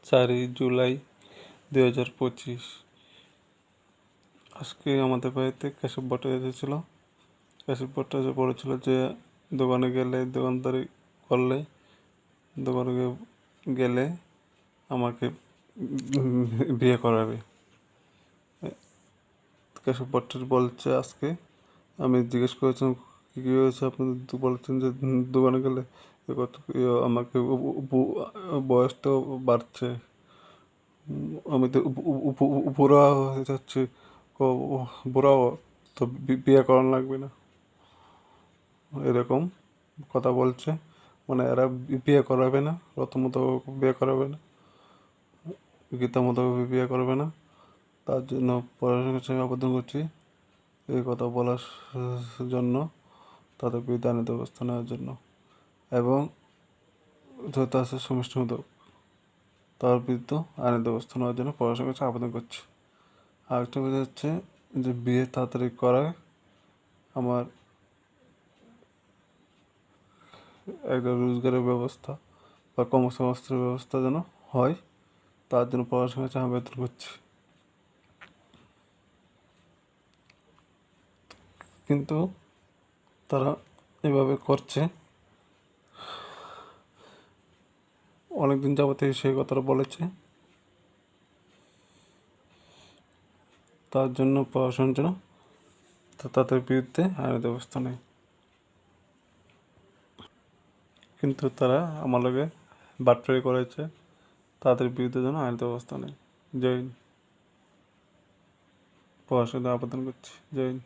4 জুলাই 2025। আজকে আমাদের বাড়িতে কেশব ভট্ট এসেছিল। কেশব ভট্ট এসে বলেছিল যে দোকানে গেলে, দোকানদারি করলে, দোকানে গেলে আমাকে বিয়ে করাবে। কেশব ভট্ট বলছে আজকে, আমি জিজ্ঞেস করেছিলাম কী কী হয়েছে, আপনি বলছেন যে দোকানে গেলে আমাকে বয়স তো বাড়ছে, আমি তো বুড়া হয়ে যাচ্ছি, বুড়াও তো বিয়ে করানো লাগবে না, এরকম কথা বলছে। মানে এরা বিয়ে করাবে না, রতমতো বিয়ে করাবে না, গীতা মতো বিয়ে করবে না। তার জন্য পড়াশোনার কাছে আবেদন করছি এই কথা বলার জন্য, তাদের বিরুদ্ধে আইনি ব্যবস্থা নেওয়ার জন্য, এবং যেহেতু আছে সুমিষ্ট মতো তার বিরুদ্ধে আইনি ব্যবস্থা নেওয়ার জন্য পড়াশোনার কাছে আবেদন করছি। আরেকটা কথা হচ্ছে যে বিয়ে তাড়াতাড়ি করায় আমার একটা রোজগারের ব্যবস্থা বা কর্মসংস্থানের ব্যবস্থা যেন হয়, তার জন্য পড়াশোনার কাছে আবেদন করছি। কিন্তু তারা এভাবে করছে, অনেকদিন যাবতীয় সেই কথাটা বলেছে, তার জন্য পড়াশোনার জন্য তাদের বিরুদ্ধে আইনি ব্যবস্থা নেই। কিন্তু তারা আমার লগে বাটপারি করেছে, তাদের বিরুদ্ধে যেন আইনি ব্যবস্থা নেই। জয় হিন্দ। পড়াশোনার আবেদন করছি। জয় হিন্দ।